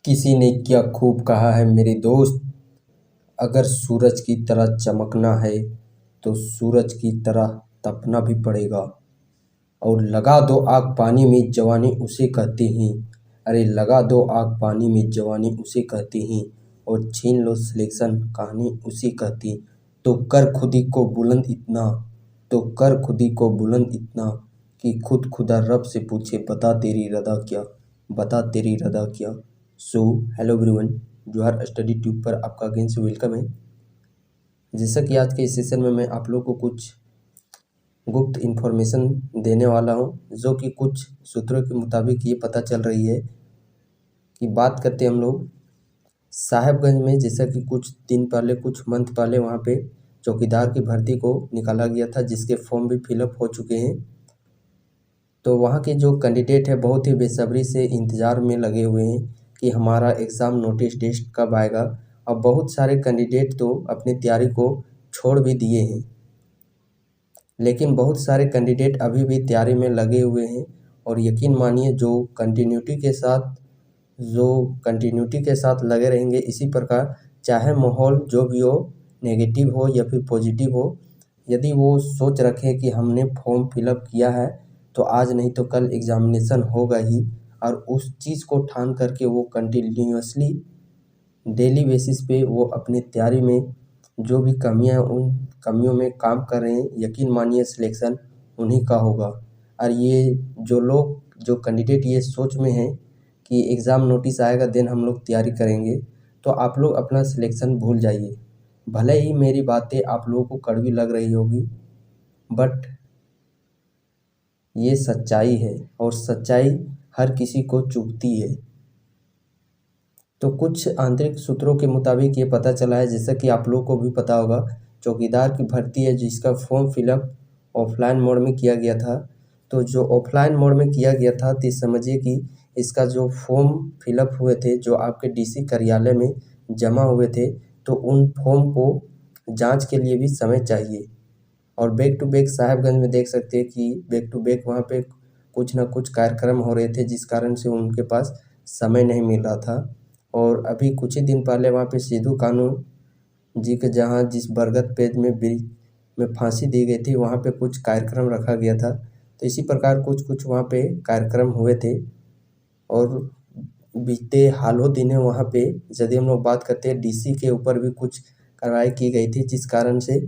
किसी ने क्या खूब कहा है मेरे दोस्त, अगर सूरज की तरह चमकना है तो सूरज की तरह तपना भी पड़ेगा। और लगा दो आग पानी में जवानी उसे कहते हैं। अरे लगा दो आग पानी में जवानी उसे कहते हैं। और छीन लो सिलेक्शन कहानी उसे कहती। तो कर खुदी को बुलंद इतना तो कर खुदी को बुलंद इतना कि खुद खुदा रब से पूछे बता तेरी रदा क्या, बता तेरी रदा क्या। सो हेलो एवरीवन, जोहार स्टडी ट्यूब पर आपका अगेन से वेलकम है। जैसा कि आज के इस सेशन में मैं आप लोग को कुछ गुप्त इन्फॉर्मेशन देने वाला हूं, जो कि कुछ सूत्रों के मुताबिक ये पता चल रही है कि बात करते हैं हम लोग साहेबगंज में। जैसा कि कुछ दिन पहले, कुछ मंथ पहले वहाँ पे चौकीदार की भर्ती को निकाला गया था, जिसके फॉर्म भी फिलअप हो चुके हैं। तो वहाँ के जो कैंडिडेट है बहुत ही बेसब्री से इंतज़ार में लगे हुए हैं कि हमारा एग्ज़ाम नोटिस टेस्ट कब आएगा। अब बहुत सारे कैंडिडेट तो अपनी तैयारी को छोड़ भी दिए हैं, लेकिन बहुत सारे कैंडिडेट अभी भी तैयारी में लगे हुए हैं। और यकीन मानिए जो कंटिन्यूटी के साथ लगे रहेंगे इसी प्रकार, चाहे माहौल जो भी हो, नेगेटिव हो या फिर पॉजिटिव हो, यदि वो सोच रखें कि हमने फॉर्म फिलअप किया है तो आज नहीं तो कल एग्ज़ामिनेशन होगा ही, और उस चीज़ को ठान करके वो कंटिन्यूअसली डेली बेसिस पे वो अपनी तैयारी में जो भी कमियां हैं उन कमियों में काम कर रहे हैं, यकीन मानिए सिलेक्शन उन्हीं का होगा। और ये जो कैंडिडेट ये सोच में हैं कि एग्ज़ाम नोटिस आएगा देन हम लोग तैयारी करेंगे, तो आप लोग अपना सिलेक्शन भूल जाइए। भले ही मेरी बातें आप लोगों को कड़वी लग रही होगी, बट ये सच्चाई है और सच्चाई हर किसी को चुभती है। तो कुछ आंतरिक सूत्रों के मुताबिक ये पता चला है, जैसा कि आप लोगों को भी पता होगा, चौकीदार की भर्ती है जिसका फॉर्म फिलअप ऑफलाइन मोड में किया गया था। तो जो ऑफलाइन मोड में किया गया था तो समझिए कि इसका जो फॉर्म फिलअप हुए थे, जो आपके डीसी कार्यालय में जमा हुए थे, तो उन फॉर्म को जांच के लिए भी समय चाहिए। और बैक टू बैक साहेबगंज में देख सकते हैं कि बैक टू बैक वहाँ पे कुछ ना कुछ कार्यक्रम हो रहे थे, जिस कारण से उनके पास समय नहीं मिल रहा था। और अभी कुछ ही दिन पहले वहाँ पे सिद्धू कानू जी के जहाँ जिस बरगद पेड़ में ब्रिज में फांसी दी गई थी, वहाँ पे कुछ कार्यक्रम रखा गया था। तो इसी प्रकार कुछ वहाँ पे कार्यक्रम हुए थे। और बीते हालों दिनों वहाँ पे यदि हम लोग बात करते हैं, डीसी के ऊपर भी कुछ कार्रवाई की गई थी, जिस कारण से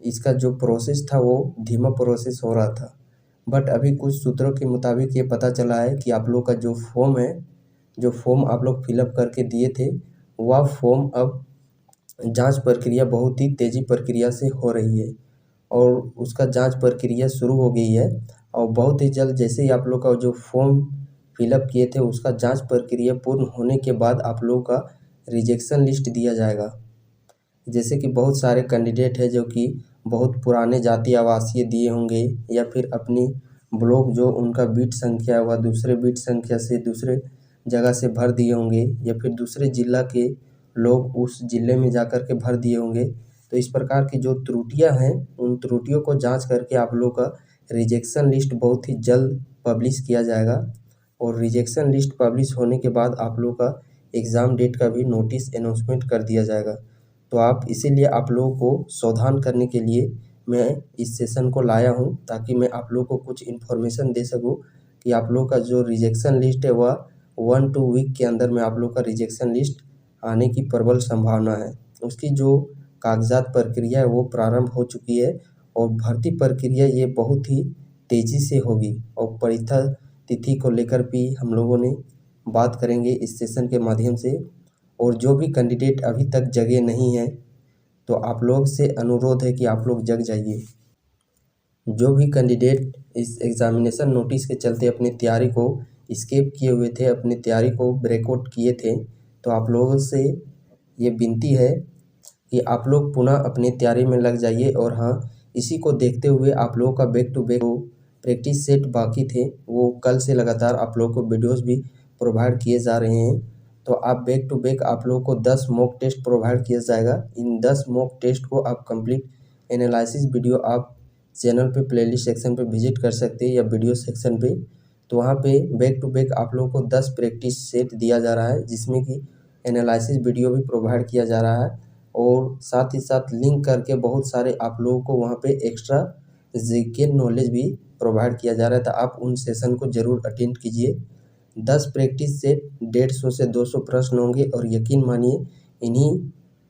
इसका जो प्रोसेस था वो धीमा प्रोसेस हो रहा था। बट अभी कुछ सूत्रों के मुताबिक ये पता चला है कि आप लोग का जो फॉर्म आप लोग फिलअप करके दिए थे, वह फॉर्म अब जांच प्रक्रिया बहुत ही तेज़ी प्रक्रिया से हो रही है और उसका जांच प्रक्रिया शुरू हो गई है। और बहुत ही जल्द जैसे ही आप लोग का जो फॉर्म फिलअप किए थे उसका जांच प्रक्रिया पूर्ण होने के बाद आप लोगों का रिजेक्शन लिस्ट दिया जाएगा। जैसे कि बहुत सारे कैंडिडेट हैं जो कि बहुत पुराने जाति आवासीय दिए होंगे, या फिर अपनी ब्लॉक जो उनका बीट संख्या है वह दूसरे बीट संख्या से दूसरे जगह से भर दिए होंगे, या फिर दूसरे जिला के लोग उस जिले में जाकर के भर दिए होंगे। तो इस प्रकार की जो त्रुटियां हैं उन त्रुटियों को जांच करके आप लोग का रिजेक्शन लिस्ट बहुत ही जल्द पब्लिश किया जाएगा। और रिजेक्शन लिस्ट पब्लिश होने के बाद आप लोग का एग्ज़ाम डेट का भी नोटिस अनाउंसमेंट कर दिया जाएगा। तो आप इसीलिए आप लोगों को सावधान करने के लिए मैं इस सेशन को लाया हूं, ताकि मैं आप लोगों को कुछ इन्फॉर्मेशन दे सकूं कि आप लोग का जो रिजेक्शन लिस्ट है वह 1-2 वीक के अंदर में आप लोग का रिजेक्शन लिस्ट आने की प्रबल संभावना है। उसकी जो कागजात प्रक्रिया है वो प्रारंभ हो चुकी है और भर्ती प्रक्रिया ये बहुत ही तेज़ी से होगी। और परीक्षा तिथि को लेकर भी हम लोगों ने बात करेंगे इस सेशन के माध्यम से। और जो भी कैंडिडेट अभी तक जगे नहीं हैं, तो आप लोग से अनुरोध है कि आप लोग जग जाइए। जो भी कैंडिडेट इस एग्ज़ामिनेशन नोटिस के चलते अपनी तैयारी को स्किप किए हुए थे, अपनी तैयारी को ब्रेकआउट किए थे, तो आप लोगों से ये विनती है कि आप लोग पुनः अपनी तैयारी में लग जाइए। और हाँ, इसी को देखते हुए आप लोगों का back to back practice set बाकी थे वो कल से लगातार आप लोगों को वीडियोस भी प्रोवाइड किए जा रहे हैं। तो आप बैक टू बैक आप लोगों को 10 मॉक टेस्ट प्रोवाइड किया जाएगा। इन 10 मॉक टेस्ट को आप कंप्लीट एनालिसिस वीडियो आप चैनल पे प्लेलिस्ट सेक्शन पे विजिट कर सकते हैं या वीडियो सेक्शन पे। तो वहाँ पे बैक टू बैक आप लोगों को 10 प्रैक्टिस सेट दिया जा रहा है, जिसमें कि एनालिसिस वीडियो भी प्रोवाइड किया जा रहा है और साथ ही साथ लिंक करके बहुत सारे आप लोगों को वहाँ पे एक्स्ट्रा जीके नॉलेज भी प्रोवाइड किया जा रहा है। तो आप उन सेशन को ज़रूर अटेंड कीजिए। 10 प्रैक्टिस सेट 150 से 200 प्रश्न होंगे और यकीन मानिए इन्हीं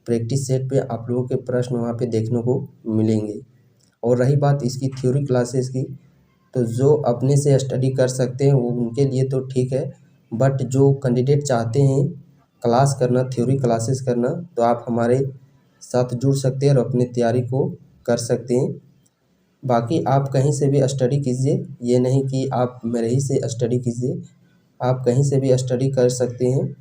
प्रैक्टिस सेट पे आप लोगों के प्रश्न वहाँ पे देखने को मिलेंगे। और रही बात इसकी थ्योरी क्लासेस की, तो जो अपने से स्टडी कर सकते हैं वो उनके लिए तो ठीक है, बट जो कैंडिडेट चाहते हैं क्लास करना, थ्योरी क्लासेस करना, तो आप हमारे साथ जुड़ सकते हैं और अपनी तैयारी को कर सकते हैं। बाकी आप कहीं से भी स्टडी कीजिए, ये नहीं कि आप मेरे ही से स्टडी कीजिए, आप कहीं से भी स्टडी कर सकते हैं।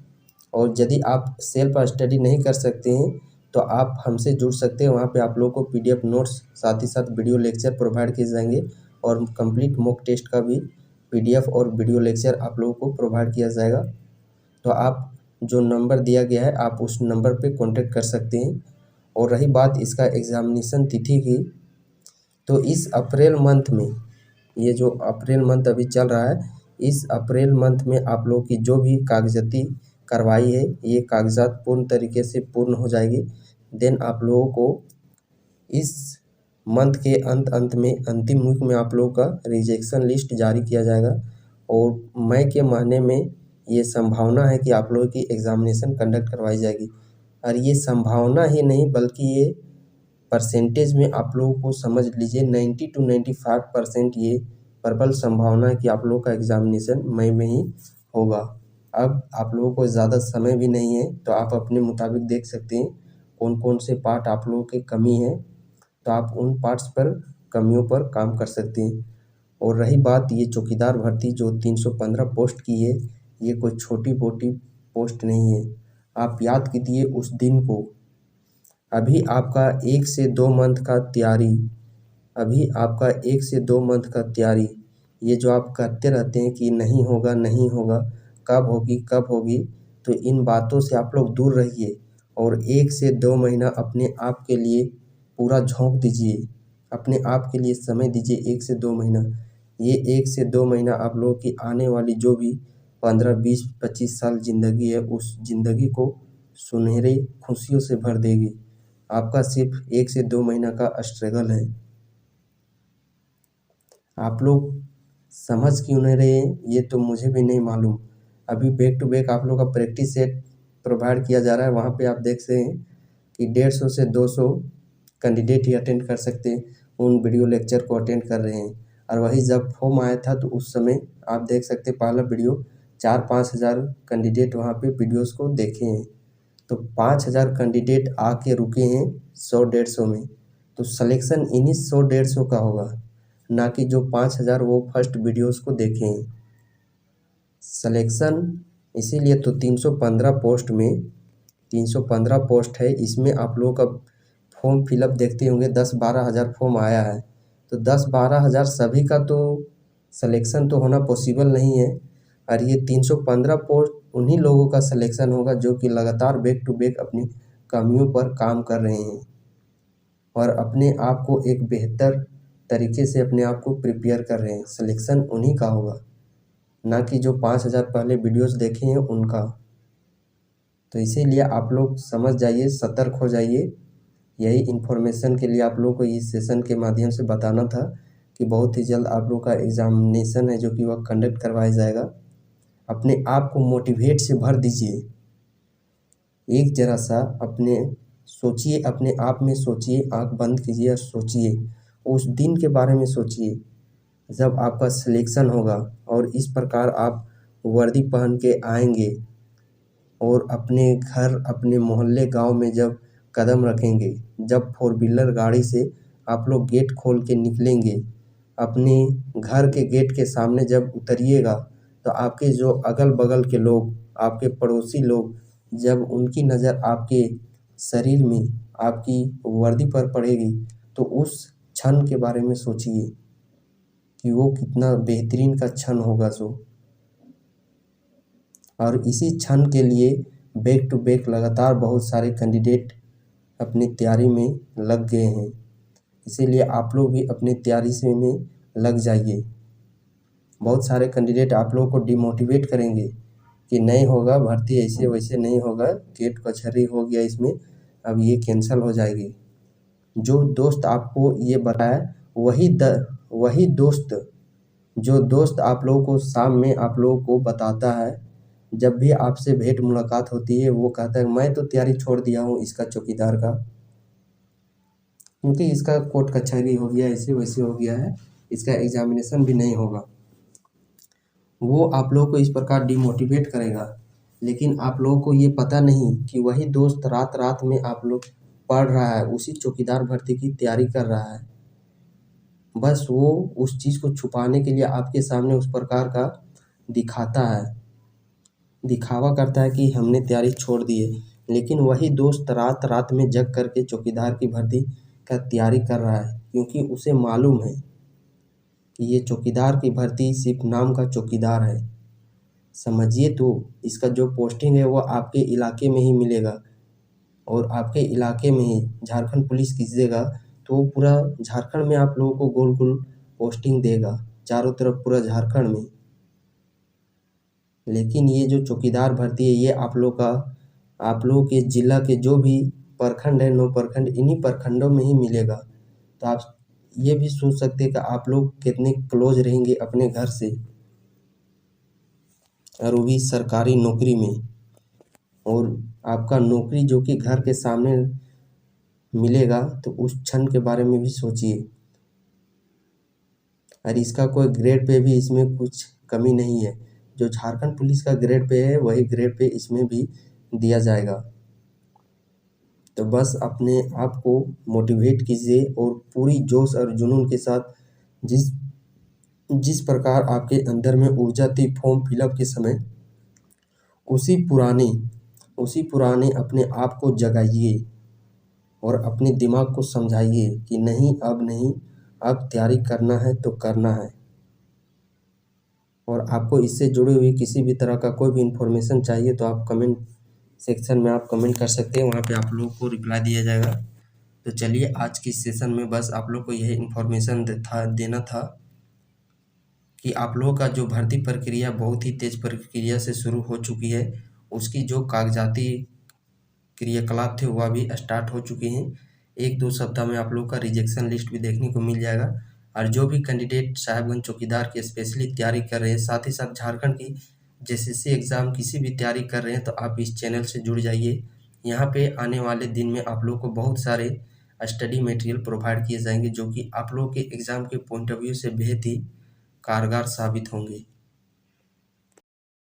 और यदि आप सेल्फ स्टडी नहीं कर सकते हैं तो आप हमसे जुड़ सकते हैं। वहाँ पे आप लोगों को पीडीएफ नोट्स साथ ही साथ वीडियो लेक्चर प्रोवाइड किए जाएंगे और कंप्लीट मॉक टेस्ट का भी पीडीएफ और वीडियो लेक्चर आप लोगों को प्रोवाइड किया जाएगा। तो आप जो नंबर दिया गया है आप उस नंबर पे कांटेक्ट कर सकते हैं। और रही बात इसका एग्ज़ामिनेशन तिथि की, तो इस अप्रैल मंथ में, ये जो अप्रैल मंथ अभी चल रहा है, इस अप्रैल मंथ में आप लोगों की जो भी कागजाती कार्रवाई है ये कागजात पूर्ण तरीके से पूर्ण हो जाएगी। देन आप लोगों को इस मंथ के अंत में अंतिम वीक में आप लोगों का रिजेक्शन लिस्ट जारी किया जाएगा और मई के महीने में ये संभावना है कि आप लोगों की एग्ज़ामिनेशन कंडक्ट करवाई जाएगी। और ये संभावना ही नहीं बल्कि ये परसेंटेज में आप लोगों को समझ लीजिए 90 to 95% ये प्रबल संभावना है कि आप लोगों का एग्ज़ामिनेशन मई में ही होगा। अब आप लोगों को ज़्यादा समय भी नहीं है, तो आप अपने मुताबिक देख सकते हैं कौन कौन से पार्ट आप लोगों के कमी है, तो आप उन पार्ट्स पर कमियों पर काम कर सकते हैं। और रही बात ये चौकीदार भर्ती जो 315 पोस्ट की है, ये कोई छोटी मोटी पोस्ट नहीं है। आप याद कीजिए उस दिन को, अभी आपका 1 से 2 मंथ का तैयारी, अभी आपका 1 से 2 मंथ का तैयारी, ये जो आप करते रहते हैं कि नहीं होगा नहीं होगा, कब होगी, तो इन बातों से आप लोग दूर रहिए और 1 से 2 महीना अपने आप के लिए पूरा झोंक दीजिए, अपने आप के लिए समय दीजिए 1 से 2 महीना। ये 1 से 2 महीना आप लोगों की आने वाली जो भी 15, 20, 25 साल ज़िंदगी है, उस ज़िंदगी को सुनहरे खुशियों से भर देगी। आपका सिर्फ 1 से 2 महीना का स्ट्रगल है। आप लोग समझ क्यों नहीं रहे हैं ये तो मुझे भी नहीं मालूम। अभी बैक टू बैक आप लोग का प्रैक्टिस सेट प्रोवाइड किया जा रहा है, वहाँ पे आप देख सकते हैं कि 150 से 200 कैंडिडेट ही अटेंड कर सकते हैं, उन वीडियो लेक्चर को अटेंड कर रहे हैं। और वही जब फॉर्म आया था तो उस समय आप देख सकते हैं पहला वीडियो 4-5 हज़ार कैंडिडेट वहाँ पे वीडियोज़ को देखे हैं, तो 5,000 कैंडिडेट आके रुके हैं 100-150 में, तो सिलेक्शन इन्हीं 100-150 का होगा, ना कि जो 5,000 वो फर्स्ट वीडियोस को देखे हैं। सिलेक्शन इसीलिए तो 315 पोस्ट में 315 पोस्ट है, इसमें आप लोगों का फॉर्म फिलअप देखते होंगे 10-12 हज़ार फॉर्म आया है, तो 10-12 हज़ार सभी का तो सिलेक्शन तो होना पॉसिबल नहीं है। और ये 315 पोस्ट उन्हीं लोगों का सिलेक्शन होगा जो कि लगातार बैक टू बैक अपनी कमियों पर काम कर रहे हैं और अपने आप को एक बेहतर तरीके से अपने आप को प्रिपेयर कर रहे हैं। सिलेक्शन उन्हीं का होगा, ना कि जो 5,000 पहले वीडियोस देखे हैं उनका। तो इसीलिए आप लोग समझ जाइए, सतर्क हो जाइए। यही इन्फॉर्मेशन के लिए आप लोग को इस सेशन के माध्यम से बताना था कि बहुत ही जल्द आप लोग का एग्ज़ामिनेशन है जो कि वह कंडक्ट करवाया जाएगा। अपने आप को मोटिवेट से भर दीजिए, एक ज़रा सा अपने सोचिए, अपने आप में सोचिए, आँख बंद कीजिए और सोचिए, उस दिन के बारे में सोचिए जब आपका सिलेक्शन होगा और इस प्रकार आप वर्दी पहन के आएंगे और अपने घर, अपने मोहल्ले, गांव में जब कदम रखेंगे, जब फोर व्हीलर गाड़ी से आप लोग गेट खोल के निकलेंगे, अपने घर के गेट के सामने जब उतरिएगा, तो आपके जो अगल बगल के लोग, आपके पड़ोसी लोग, जब उनकी नज़र आपके शरीर में, आपकी वर्दी पर पड़ेगी, तो उस क्षण के बारे में सोचिए कि वो कितना बेहतरीन का क्षण होगा सो। और इसी क्षण के लिए बैक टू बैक लगातार बहुत सारे कैंडिडेट अपनी तैयारी में लग गए हैं। इसीलिए आप लोग भी अपनी तैयारी से में लग जाइए बहुत सारे कैंडिडेट आप लोगों को डिमोटिवेट करेंगे कि नहीं होगा भर्ती, ऐसे वैसे नहीं होगा, टेट कचहरी हो गया इसमें, अब ये कैंसिल हो जाएगी। जो दोस्त आपको ये बताए वही दोस्त, जो दोस्त आप लोगों को शाम में आप लोगों को बताता है, जब भी आपसे भेंट मुलाकात होती है वो कहता है मैं तो तैयारी छोड़ दिया हूँ इसका चौकीदार का, क्योंकि इसका कोर्ट कचहरी हो गया, ऐसे वैसे हो गया है, इसका एग्जामिनेशन भी नहीं होगा। वो आप लोगों को इस प्रकार डिमोटिवेट करेगा, लेकिन आप लोगों को ये पता नहीं कि वही दोस्त रात रात में आप लोग पढ़ रहा है, उसी चौकीदार भर्ती की तैयारी कर रहा है। बस वो उस चीज़ को छुपाने के लिए आपके सामने उस प्रकार का दिखाता है, दिखावा करता है कि हमने तैयारी छोड़ दी है, लेकिन वही दोस्त रात रात में जग करके चौकीदार की भर्ती का तैयारी कर रहा है, क्योंकि उसे मालूम है कि ये चौकीदार की भर्ती सिर्फ नाम का चौकीदार है। समझिए, तो इसका जो पोस्टिंग है वो आपके इलाके में ही मिलेगा, और आपके इलाके में ही झारखंड पुलिस कीजिएगा तो पूरा झारखंड में आप लोगों को गोल गोल पोस्टिंग देगा, चारों तरफ पूरा झारखंड में। लेकिन ये जो चौकीदार भर्ती है ये आप लोगों के जिला के जो भी प्रखंड है, 9 प्रखंड, इन्हीं प्रखंडों में ही मिलेगा। तो आप ये भी सोच सकते हैं कि आप लोग कितने क्लोज रहेंगे अपने घर से, और वो भी सरकारी नौकरी में, और आपका नौकरी जो कि घर के सामने मिलेगा, तो उस क्षण के बारे में भी सोचिए। और इसका कोई ग्रेड पे भी इसमें कुछ कमी नहीं है, जो झारखंड पुलिस का ग्रेड पे है वही ग्रेड पे इसमें भी दिया जाएगा। तो बस अपने आप को मोटिवेट कीजिए और पूरी जोश और जुनून के साथ जिस प्रकार आपके अंदर में ऊर्जा थी फॉर्म फिलअप के समय, उसी पुराने अपने आप को जगाइए और अपने दिमाग को समझाइए कि नहीं, अब तैयारी करना है तो करना है। और आपको इससे जुड़ी हुई किसी भी तरह का कोई भी इन्फॉर्मेशन चाहिए तो आप कमेंट सेक्शन में आप कमेंट कर सकते हैं, वहाँ पे आप लोगों को रिप्लाई दिया जाएगा। तो चलिए, आज की सेशन में बस आप लोग को यही इन्फॉर्मेशन देना था कि आप लोगों का जो भर्ती प्रक्रिया बहुत ही तेज़ प्रक्रिया से शुरू हो चुकी है, उसकी जो कागजाती क्रियाकलाप थे वह भी स्टार्ट हो चुके हैं। 1-2 सप्ताह में आप लोग का रिजेक्शन लिस्ट भी देखने को मिल जाएगा। और जो भी कैंडिडेट साहेबगंज चौकीदार की स्पेशली तैयारी कर रहे हैं, साथ ही साथ झारखंड की जेसीसी एग्ज़ाम किसी भी तैयारी कर रहे हैं, तो आप इस चैनल से जुड़ जाइए। यहाँ पे आने वाले दिन में आप लोग को बहुत सारे स्टडी मटेरियल प्रोवाइड किए जाएंगे, जो कि आप लोग के एग्ज़ाम के पॉइंट ऑफ व्यू से बेहद ही कारगर साबित होंगे।